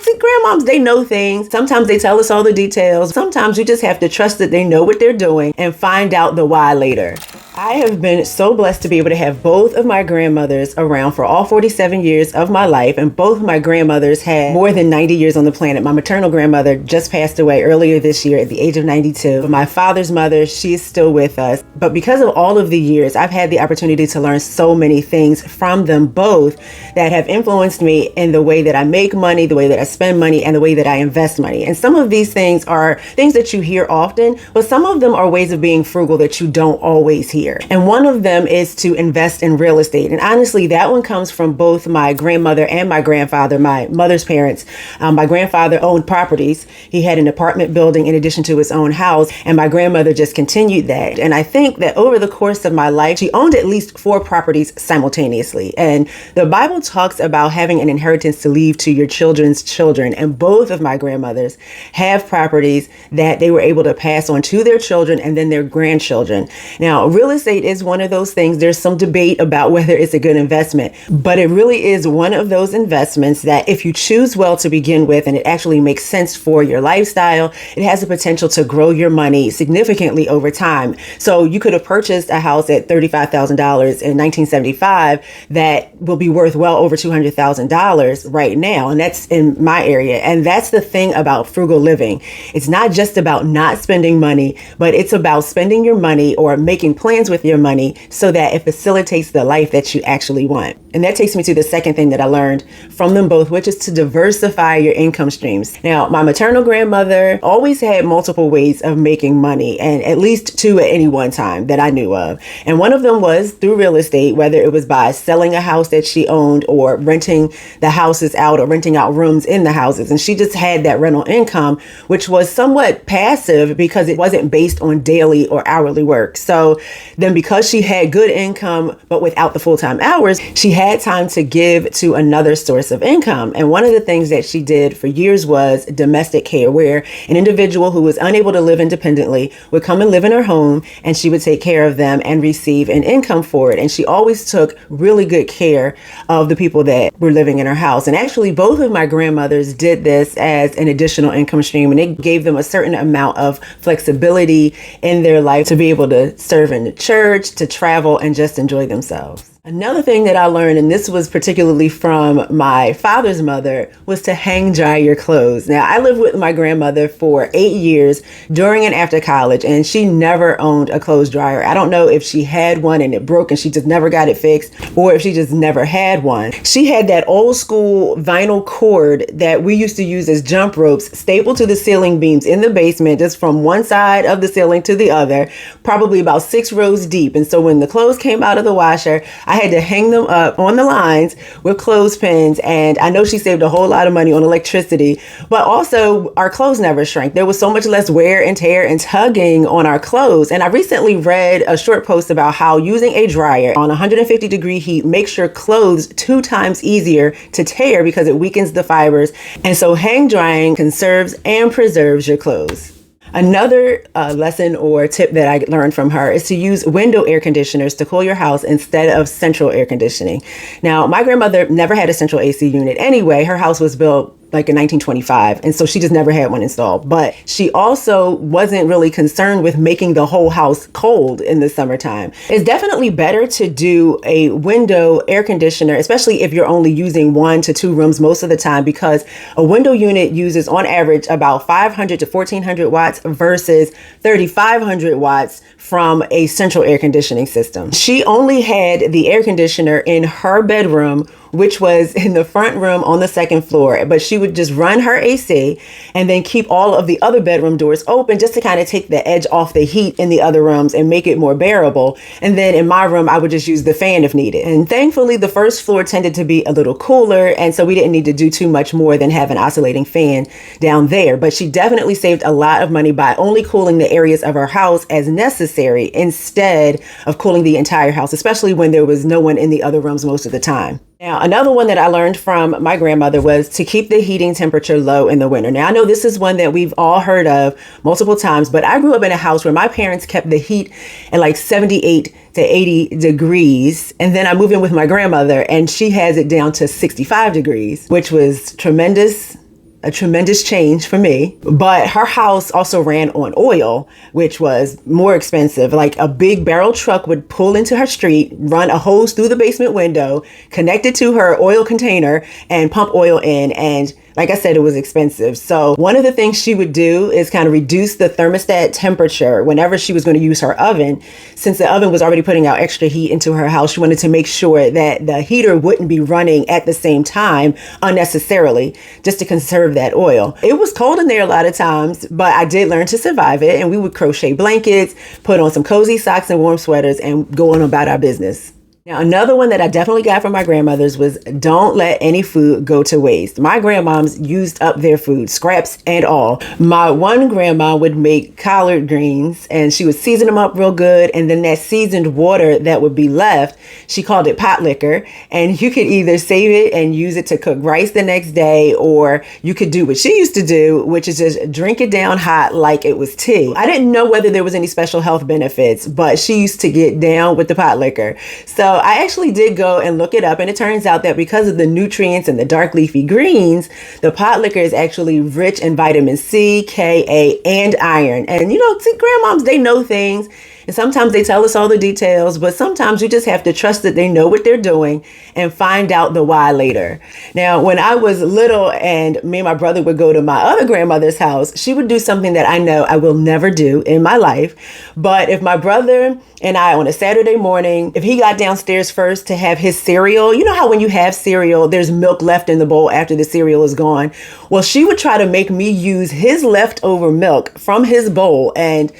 see, grandmoms, they know things. Sometimes they tell us all the details. Sometimes you just have to trust that they know what they're doing and find out the why later. I have been so blessed to be able to have both of my grandmothers around for all 47 years of my life, and both of my grandmothers had more than 90 years on the planet. My maternal grandmother just passed away earlier this year at the age of 92. My father's mother, she is still with us. But because of all of the years, I've had the opportunity to learn so many things from them both that have influenced me in the way that I make money, the way that I spend money, and the way that I invest money. And some of these things are things that you hear often, but some of them are ways of being frugal that you don't always hear. And one of them is to invest in real estate. And honestly, that one comes from both my grandmother and my grandfather, my mother's parents. My grandfather owned properties. He had an apartment building in addition to his own house. And my grandmother just continued that. And I think that over the course of my life, she owned at least 4 properties simultaneously. And the Bible talks about having an inheritance to leave to your children's children. And both of my grandmothers have properties that they were able to pass on to their children and then their grandchildren. Now, real estate is one of those things. There's some debate about whether it's a good investment, but it really is one of those investments that if you choose well to begin with, and it actually makes sense for your lifestyle, it has the potential to grow your money significantly over time. So you could have purchased a house at $35,000 in 1975 that will be worth well over $200,000 right now. And that's in my area. And that's the thing about frugal living. It's not just about not spending money, but it's about spending your money or making plans with your money so that it facilitates the life that you actually want. And that takes me to the second thing that I learned from them both, which is to diversify your income streams. Now, my maternal grandmother always had multiple ways of making money, and at least 2 at any one time that I knew of. And one of them was through real estate, whether it was by selling a house that she owned or renting the houses out or renting out rooms in the houses. And she just had that rental income, which was somewhat passive because it wasn't based on daily or hourly work. So then because she had good income, but without the full-time hours, she had time to give to another source of income. And one of the things that she did for years was domestic care, where an individual who was unable to live independently would come and live in her home, and she would take care of them and receive an income for it. And she always took really good care of the people that were living in her house. And actually, both of my grandmothers did this as an additional income stream, and it gave them a certain amount of flexibility in their life to be able to serve in the church, to travel, and just enjoy themselves. Another thing that I learned, and this was particularly from my father's mother, was to hang dry your clothes. Now, I lived with my grandmother for 8 years during and after college, and she never owned a clothes dryer. I don't know if she had one and it broke and she just never got it fixed, or if she just never had one. She had that old school vinyl cord that we used to use as jump ropes stapled to the ceiling beams in the basement, just from one side of the ceiling to the other, probably about 6 rows deep. And so when the clothes came out of the washer, I had to hang them up on the lines with clothespins. And I know she saved a whole lot of money on electricity, but also our clothes never shrank. There was so much less wear and tear and tugging on our clothes. And I recently read a short post about how using a dryer on 150-degree heat makes your clothes 2 times easier to tear because it weakens the fibers. And so hang drying conserves and preserves your clothes. Another lesson or tip that I learned from her is to use window air conditioners to cool your house instead of central air conditioning. Now, my grandmother never had a central AC unit anyway. Her house was built like in 1925. And so she just never had one installed. But she also wasn't really concerned with making the whole house cold in the summertime. It's definitely better to do a window air conditioner, especially if you're only using 1 to 2 rooms most of the time, because a window unit uses on average about 500 to 1400 watts versus 3500 watts from a central air conditioning system. She only had the air conditioner in her bedroom, which was in the front room on the 2nd floor, but she would just run her AC and then keep all of the other bedroom doors open just to kind of take the edge off the heat in the other rooms and make it more bearable. And then in my room, I would just use the fan if needed. And thankfully, the first floor tended to be a little cooler, and so we didn't need to do too much more than have an oscillating fan down there. But she definitely saved a lot of money by only cooling the areas of her house as necessary instead of cooling the entire house, especially when there was no one in the other rooms most of the time. Now, another one that I learned from my grandmother was to keep the heating temperature low in the winter. Now, I know this is one that we've all heard of multiple times, but I grew up in a house where my parents kept the heat at like 78 to 80 degrees. And then I moved in with my grandmother and she has it down to 65 degrees, which was tremendous a tremendous change for me. But her house also ran on oil, which was more expensive. Like a big barrel truck would pull into her street, run a hose through the basement window, connect it to her oil container, and pump oil in. And like I said, it was expensive. So one of the things she would do is kind of reduce the thermostat temperature whenever she was going to use her oven. Since the oven was already putting out extra heat into her house, she wanted to make sure that the heater wouldn't be running at the same time unnecessarily, just to conserve that oil. It was cold in there a lot of times, but I did learn to survive it. And we would crochet blankets, put on some cozy socks and warm sweaters, and go on about our business. Now, another one that I definitely got from my grandmothers was don't let any food go to waste. My grandmoms used up their food, scraps and all. My one grandma would make collard greens and she would season them up real good. And then that seasoned water that would be left, she called it pot liquor. And you could either save it and use it to cook rice the next day, or you could do what she used to do, which is just drink it down hot like it was tea. I didn't know whether there was any special health benefits, but she used to get down with the pot liquor. So I actually did go and look it up, and it turns out that because of the nutrients and the dark leafy greens, the pot liquor is actually rich in vitamin C, K, A, and iron. And see, grandmoms, they know things. And sometimes they tell us all the details, but sometimes you just have to trust that they know what they're doing and find out the why later. Now, when I was little and me and my brother would go to my other grandmother's house, she would do something that I know I will never do in my life. But if my brother and I on a Saturday morning, if he got downstairs first to have his cereal, you know how when you have cereal, there's milk left in the bowl after the cereal is gone. Well, she would try to make me use his leftover milk from his bowl, and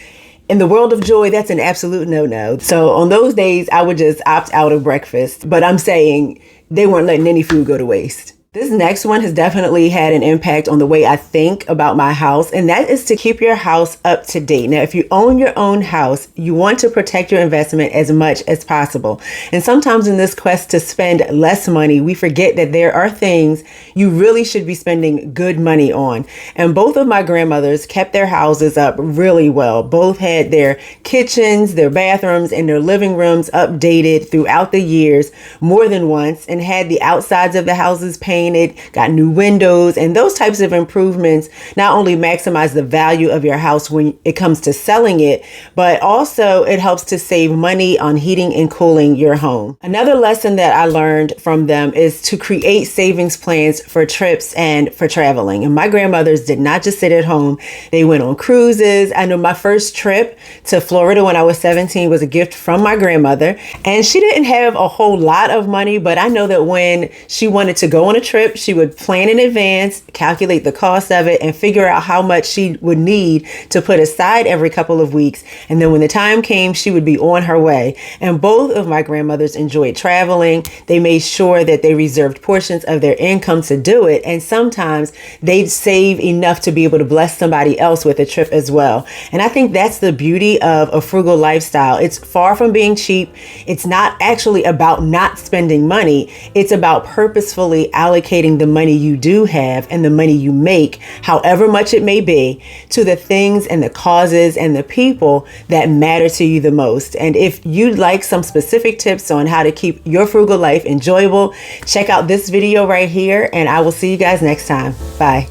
in the world of joy, that's an absolute no-no. So on those days, I would just opt out of breakfast. But I'm saying they weren't letting any food go to waste. This next one has definitely had an impact on the way I think about my house, and that is to keep your house up to date. Now, if you own your own house, you want to protect your investment as much as possible. And sometimes in this quest to spend less money, we forget that there are things you really should be spending good money on. And both of my grandmothers kept their houses up really well. Both had their kitchens, their bathrooms, and their living rooms updated throughout the years more than once, and had the outsides of the houses painted, got new windows, and those types of improvements not only maximize the value of your house when it comes to selling it, but also it helps to save money on heating and cooling your home. Another lesson that I learned from them is to create savings plans for trips and for traveling. And my grandmothers did not just sit at home. They went on cruises. I know my first trip to Florida when I was 17 was a gift from my grandmother, and she didn't have a whole lot of money, but I know that when she wanted to go on a trip, she would plan in advance, calculate the cost of it, and figure out how much she would need to put aside every couple of weeks. And then when the time came, she would be on her way. And both of my grandmothers enjoyed traveling. They made sure that they reserved portions of their income to do it. And sometimes they'd save enough to be able to bless somebody else with a trip as well. And I think that's the beauty of a frugal lifestyle. It's far from being cheap. It's not actually about not spending money. It's about purposefully allocating the money you do have and the money you make, however much it may be, to the things and the causes and the people that matter to you the most. And if you'd like some specific tips on how to keep your frugal life enjoyable, check out this video right here, and I will see you guys next time. Bye.